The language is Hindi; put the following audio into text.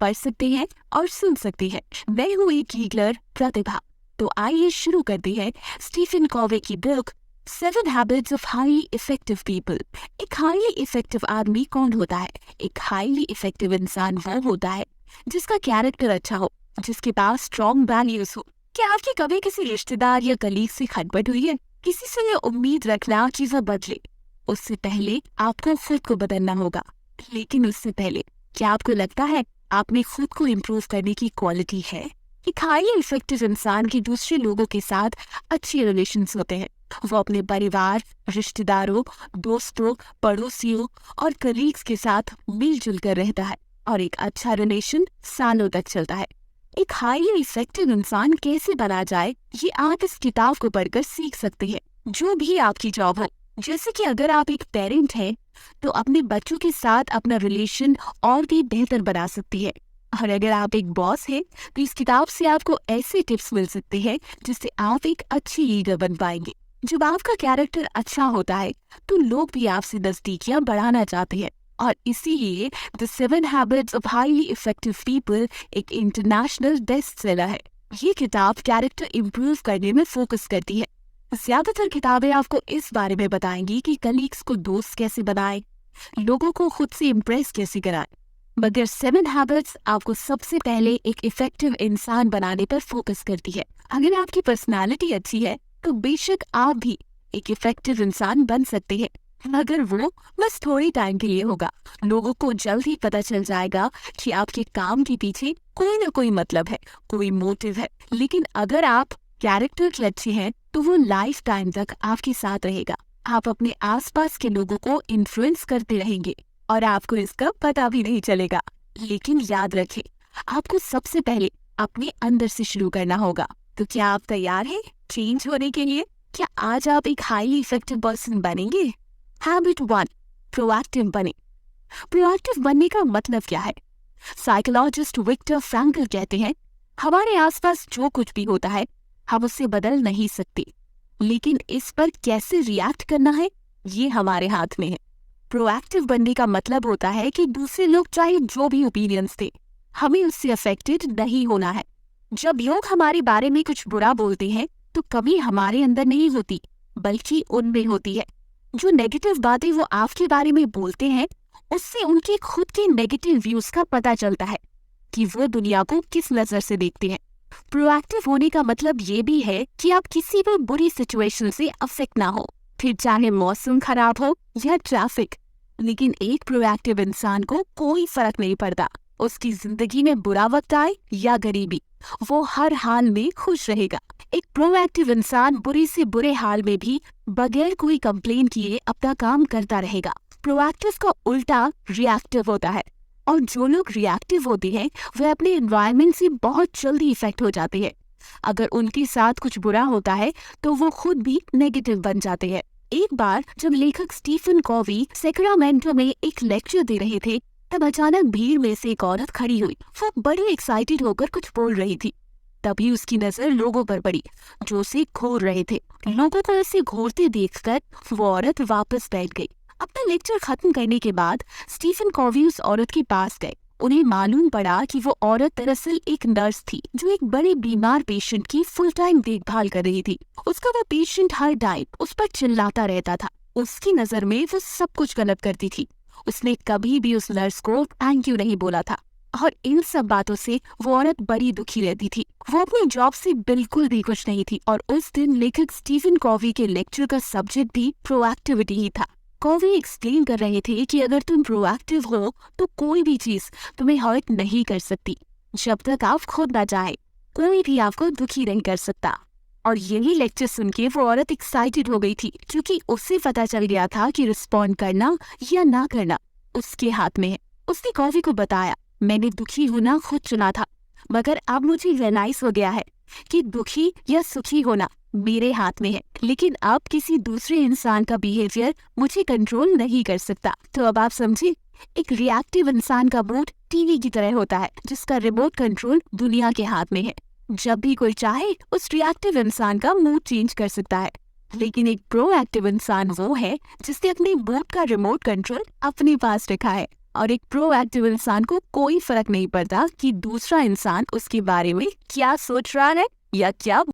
पढ़ सकते हैं और सुन सकते हैं। मैं हूँ एक लीडर प्रतिभा। तो आइए शुरू करते हैं स्टीफन कॉवे की book 7 habits of highly effective people. एक हाईली इफेक्टिव आदमी कौन होता है? एक हाईली इफेक्टिव इंसान वो होता है जिसका कैरेक्टर अच्छा हो, जिसके पास स्ट्रॉन्ग वैल्यूज हो। क्या आपकी कभी किसी रिश्तेदार या कलीग से खटपट हुई है? किसी से ये उम्मीद रखना कि वो बदले, उससे पहले आपको खुद को बदलना होगा। लेकिन उससे पहले क्या आपको लगता है आप में खुद को इम्प्रूव करने की क्वालिटी है? एक हाईली इफेक्टिव इंसान के दूसरे लोगों के साथ अच्छे रिलेशंस होते हैं। वो अपने परिवार, रिश्तेदारों, दोस्तों, पड़ोसियों और कलीग्स के साथ मिलजुल कर रहता है और एक अच्छा रिलेशन सालों तक चलता है। एक हाईली इफेक्टिव इंसान कैसे बना जाए, ये आप इस किताब को पढ़कर सीख सकते हैं। जो भी आपकी जॉब हो, जैसे कि अगर आप एक पेरेंट हैं तो अपने बच्चों के साथ अपना रिलेशन और भी बेहतर बना सकती है। और अगर आप एक बॉस हैं तो इस किताब से आपको ऐसे टिप्स मिल सकते हैं जिससे आप एक अच्छी लीडर बन पाएंगे। जब आपका कैरेक्टर अच्छा होता है तो लोग भी आपसे नजदीकियां बढ़ाना चाहते हैं और इसीलिए the 7 habits of highly effective people एक इंटरनेशनल बेस्ट सेलर है। ये किताब कैरेक्टर इम्प्रूव करने में फोकस करती है। ज्यादातर किताबें आपको इस बारे में बताएंगी कि कलीग्स को दोस्त कैसे बनाएं, लोगों को खुद से इम्प्रेस कैसे कराएं, मगर 7 हैबिट्स आपको सबसे पहले एक इफेक्टिव इंसान बनाने पर फोकस करती है। अगर आपकी पर्सनालिटी अच्छी है तो बेशक आप भी एक इफेक्टिव इंसान बन सकते हैं, मगर वो बस थोड़ी टाइम के लिए होगा। लोगों को जल्द ही पता चल जाएगा कि आपके काम के पीछे कोई ना कोई मतलब है, कोई मोटिव है। लेकिन अगर आप कैरेक्टर के अच्छे हैं तो वो लाइफ टाइम तक आपके साथ रहेगा। आप अपने आसपास के लोगों को इन्फ्लुएंस करते रहेंगे और आपको इसका पता भी नहीं चलेगा। लेकिन याद रखें, आपको सबसे पहले अपने अंदर से शुरू करना होगा। तो क्या आप तैयार हैं चेंज होने के लिए? क्या आज आप एक हाईली इफेक्टिव पर्सन बनेंगे? हैबिट 1, प्रोएक्टिव बने। प्रोएक्टिव बनने का मतलब क्या है? साइकोलॉजिस्ट विक्टर फ्रैंकल कहते हैं, हमारे आसपास जो कुछ भी होता है हम उससे बदल नहीं सकते, लेकिन इस पर कैसे रिएक्ट करना है ये हमारे हाथ में है। प्रोएक्टिव बनने का मतलब होता है कि दूसरे लोग चाहे जो भी ओपिनियंस दें, हमें उससे अफेक्टेड नहीं होना है। जब लोग हमारे बारे में कुछ बुरा बोलते हैं तो कभी हमारे अंदर नहीं होती, बल्कि उनमें होती है। जो नेगेटिव बातें वो आपके बारे में बोलते हैं, उससे उनके खुद के नेगेटिव व्यूज का पता चलता है कि वो दुनिया को किस नजर से देखते हैं। प्रोएक्टिव होने का मतलब ये भी है कि आप किसी भी बुरी सिचुएशन से अफेक्ट ना हो, फिर चाहे मौसम खराब हो या ट्रैफिक। लेकिन एक प्रोएक्टिव इंसान को कोई फर्क नहीं पड़ता, उसकी जिंदगी में बुरा वक्त आए या गरीबी, वो हर हाल में खुश रहेगा। एक प्रोएक्टिव इंसान बुरे से बुरे हाल में भी बगैर कोई कंप्लेन किए अपना काम करता रहेगा। प्रोएक्टिव का उल्टा रिएक्टिव होता है, और जो लोग रिएक्टिव होते हैं वे अपने एनवायरनमेंट से बहुत जल्दी इफेक्ट हो जाते हैं। अगर उनके साथ कुछ बुरा होता है तो वो खुद भी नेगेटिव बन जाते हैं। एक बार जब लेखक स्टीफन कॉवी सैक्रामेंटो में एक लेक्चर दे रहे थे, तब अचानक भीड़ में से एक औरत खड़ी हुई। वो बड़ी एक्साइटेड होकर कुछ बोल रही थी। तभी उसकी नजर लोगों पर पड़ी जो उसे घूर रहे थे। लोगों को ऐसे घूरते देखकर वो औरत वापस बैठ गई। अपना लेक्चर खत्म करने के बाद स्टीफन कॉवी उस औरत के पास गए। उन्हें मालूम पड़ा कि वो औरत दरअसल एक नर्स थी जो एक बड़े बीमार पेशेंट की फुल टाइम देखभाल कर रही थी। उसका वो पेशेंट हर टाइम उस पर चिल्लाता रहता था। उसकी नजर में वो सब कुछ गलत करती थी। उसने कभी भी उस नर्स को थैंक यू नहीं बोला था और इन सब बातों से वो औरत बड़ी दुखी रहती थी। वो अपनी जॉब से बिल्कुल भी खुश नहीं थी और उस दिन लेखक स्टीफन कॉवी के लेक्चर का सब्जेक्ट भी प्रोएक्टिविटी ही था। कॉवी एक्सप्लेन कर रहे थे कि अगर तुम प्रोएक्टिव हो तो कोई भी चीज तुम्हें हर्ट नहीं कर सकती। जब तक आप खुद ना चाहे कोई भी आपको दुखी नहीं कर सकता। और यही लेक्चर सुन के वो औरत एक्साइटेड हो गई थी, क्योंकि उसे पता चल गया था कि रिस्पॉन्ड करना या ना करना उसके हाथ में है। उसने कॉवी को बताया, मैंने दुखी होना खुद चुना था, मगर अब मुझे रियलाइज हो गया है कि दुखी या सुखी होना मेरे हाथ में है। लेकिन अब किसी दूसरे इंसान का बिहेवियर मुझे कंट्रोल नहीं कर सकता। तो अब आप समझे, एक रिएक्टिव इंसान का मूड टीवी की तरह होता है जिसका रिमोट कंट्रोल दुनिया के हाथ में है। जब भी कोई चाहे उस रिएक्टिव इंसान का मूड चेंज कर सकता है। लेकिन एक प्रोएक्टिव इंसान वो है जिसने अपने मूड का रिमोट कंट्रोल अपने पास रखा है। और एक प्रोएक्टिव इंसान को कोई फर्क नहीं पड़ता कि दूसरा इंसान उसके बारे में क्या सोच रहा है या क्या